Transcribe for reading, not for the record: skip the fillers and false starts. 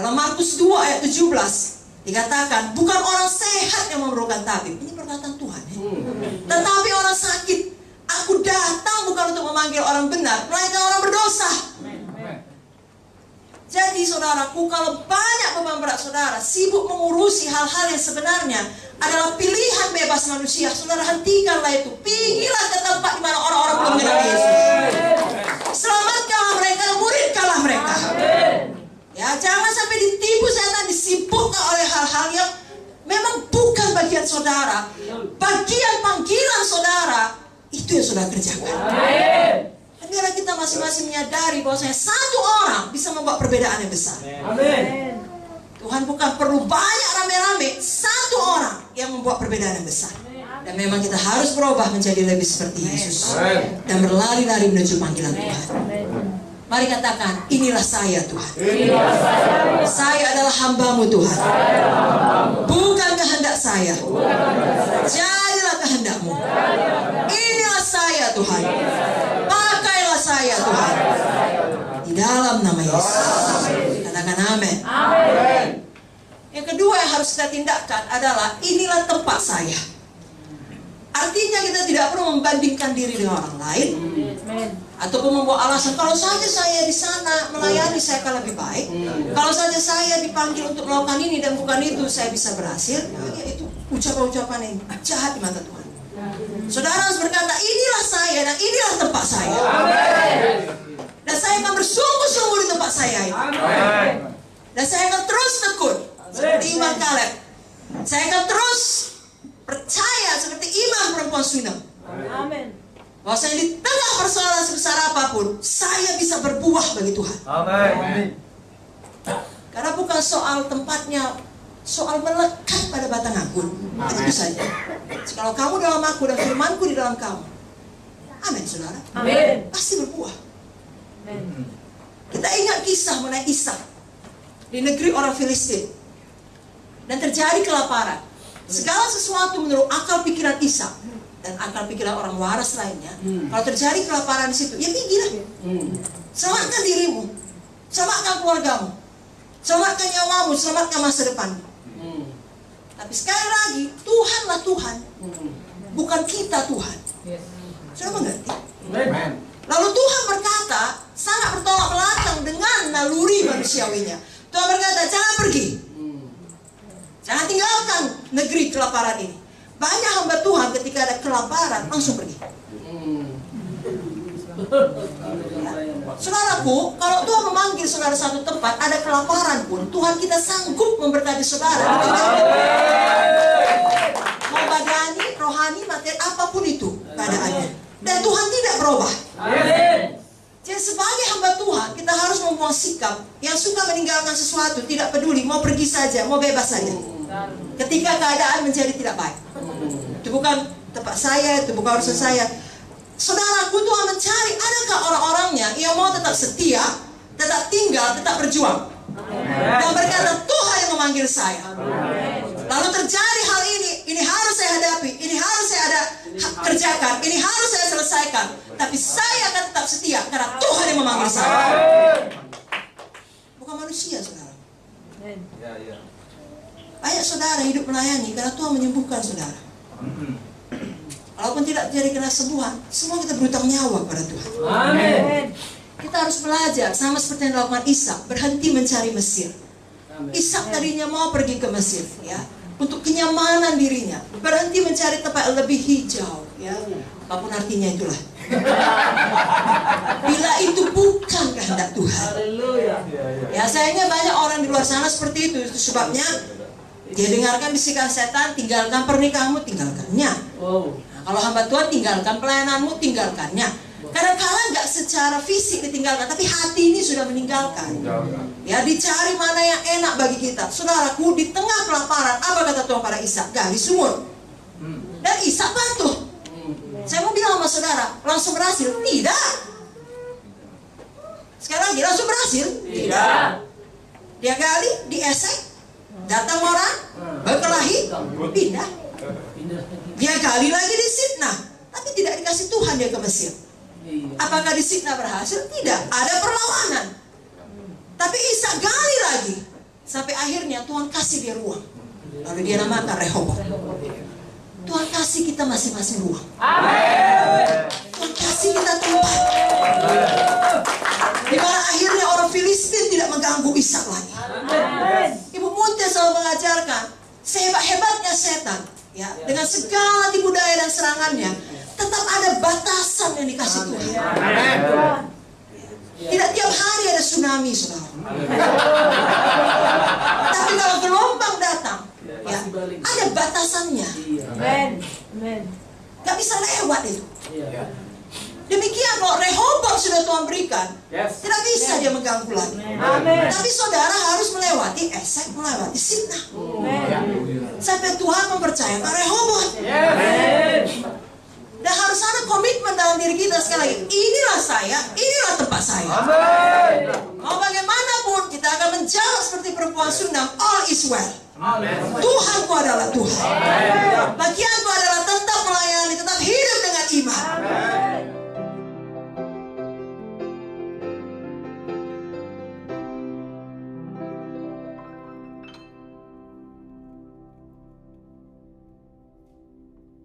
Dalam Markus 2 ayat 17 dikatakan, bukan orang sehat yang memerlukan tabib. Ini perkataan Tuhan ya. Tetapi orang sakit. Aku datang bukan untuk memanggil orang benar, melainkan orang berdosa. Jadi saudaraku, kalau banyak beban berat saudara sibuk mengurusi hal-hal yang sebenarnya adalah pilihan bebas manusia, saudara hentikanlah itu. Pergilah ke tempat di mana orang-orang belum mengenal Yesus. Selamatkanlah mereka, muridkanlah mereka. Ya, jangan sampai ditipu setan, disibukkan oleh hal-hal yang memang bukan bagian saudara. Bagian panggilan saudara, itu yang saudara kerjakan. Biarlah kita masing-masing menyadari bahwa satu orang bisa membuat perbedaan yang besar. Amin. Tuhan bukan perlu banyak rame-rame, satu orang yang membuat perbedaan yang besar. Dan memang kita harus berubah menjadi lebih seperti Yesus dan berlari-lari menuju panggilan Tuhan. Mari katakan, inilah saya Tuhan. Saya adalah hamba-Mu Tuhan. Bukan kehendak saya, jadilah kehendak-Mu. Inilah saya Tuhan. Pakailah saya Tuhan. Di dalam nama Yesus. Katakan amin. Yang kedua yang harus kita tindakan adalah, inilah tempat saya. Artinya kita tidak perlu membandingkan diri dengan orang lain, ataupun membawa alasan, kalau saja saya di sana melayani saya akan lebih baik, kalau saja saya dipanggil untuk melakukan ini dan bukan itu saya bisa berhasil. Ya, itu ucapan-ucapan yang jahat di mata Tuhan. Saudara harus berkata, inilah saya dan inilah tempat saya. Dan saya akan bersungguh-sungguh di tempat saya ini. Dan saya akan terus tekun seperti Iman Kaleb. Saya akan terus percaya seperti iman perempuan Sunem. Amin. Bahwa saya di tengah persoalan sebesar apapun, saya bisa berbuah bagi Tuhan. Amin. Karena bukan soal tempatnya, soal melekat pada batang anggur. Itu saja. Kalau kamu dalam aku dan firmanku di dalam kamu, amin saudara. Amin. Pasti berbuah. Amin. Kita ingat kisah mengenai Ishak di negeri orang Filistin, dan terjadi kelaparan. Segala sesuatu menurut akal pikiran Ishak dan akal pikiran orang waras lainnya, kalau terjadi kelaparan di situ, ya pergilah. Selamatkan dirimu, selamatkan keluargamu, selamatkan nyawamu, selamatkan masa depanmu. Tapi sekali lagi, Tuhanlah Tuhan, bukan kita Tuhan. Sudah mengerti? Lalu Tuhan berkata, sangat bertolak belakang dengan naluri manusiawinya. Tuhan berkata, jangan pergi. Jangan tinggalkan negeri kelaparan ini. Banyak hamba Tuhan ketika ada kelaparan langsung pergi. Saudaraku, kalau Tuhan memanggil saudara satu tempat, ada kelaparan pun, Tuhan kita sanggup memberkati saudara. Mau badani, rohani, materi, apapun itu keadaannya. Dan Tuhan tidak berubah. Jadi sebagai hamba Tuhan, kita harus membuang sikap yang suka meninggalkan sesuatu, tidak peduli, mau pergi saja, mau bebas saja. Ketika keadaan menjadi tidak baik, itu bukan tempat saya, itu bukan urusan saya. Saudaraku, Tuhan mencari adakah orang-orangnya yang mau tetap setia, tetap tinggal, tetap berjuang, dan berkata, Tuhan yang memanggil saya. Lalu terjadi hal ini harus saya hadapi, ini harus saya kerjakan, ini harus saya selesaikan, tapi saya akan tetap setia karena Tuhan yang memanggil saya, bukan manusia. Saudara, banyak saudara hidup melayani karena Tuhan menyembuhkan saudara. Walaupun tidak terjadi kesembuhan, semua kita berhutang nyawa kepada Tuhan. Amin. Kita harus belajar sama seperti yang dilakukan Ishak, berhenti mencari Mesir. Ishak tadinya mau pergi ke Mesir, ya, untuk kenyamanan dirinya, berhenti mencari tempat yang lebih hijau, ya, apapun artinya itulah. Bila itu bukan kehendak Tuhan. Ya, sayangnya banyak orang di luar sana seperti itu. Itu sebabnya dia dengarkan bisikan setan, tinggalkan pernikahanmu, tinggalkannya. Kalau hamba Tuhan, tinggalkan pelayananmu, tinggalkannya. Kadang-kadang nggak secara fisik ditinggalkan, tapi hati ini sudah meninggalkan. Ya, dicari mana yang enak bagi kita. Saudaraku, di tengah kelaparan, apa kata Tuhan pada Ishak? Gali sumur. Dan Ishak patuh. Saya mau bilang sama saudara, langsung berhasil? Tidak. Sekarang dia langsung berhasil? Tidak. Dia gali, diesek, datang orang, berkelahi, pindah. Dia gali lagi di Sitnah, tapi tidak dikasih Tuhan dia ke Mesir. Apakah di Sitnah berhasil? Tidak, ada perlawanan. Tapi Ishak gali lagi, Sampai akhirnya Tuhan kasih dia ruang. Lalu dia namakan Rehoboam. Tuhan kasih kita masing-masing ruang. Tuhan kasih kita tempat. Di mana akhirnya orang Filistin tidak mengganggu Ishak lagi. Ibu Munte selalu mengajarkan, sehebat-hebatnya setan, ya, dengan segala tipu daya dan serangannya, tetap ada batasan yang dikasih Tuhan. Tidak tiap hari ada tsunami, saudara. Tapi kalau gelombang datang, ya, ada batasannya. Gak bisa lewat itu. Demikian kalau Rehoboam sudah Tuhan berikan, tidak bisa dia mengganggu lagi. Tapi saudara harus melewati Esek, melewati Sitnah. Sampai Tuhan mempercayakan Rehoboam. Dan harus ada komitmen dalam diri kita sekali lagi. Inilah saya, inilah tempat saya. Mau bagaimanapun kita akan menjawab seperti perempuan Sunam, all is well. Tuhanku adalah Tuhan. Bagianku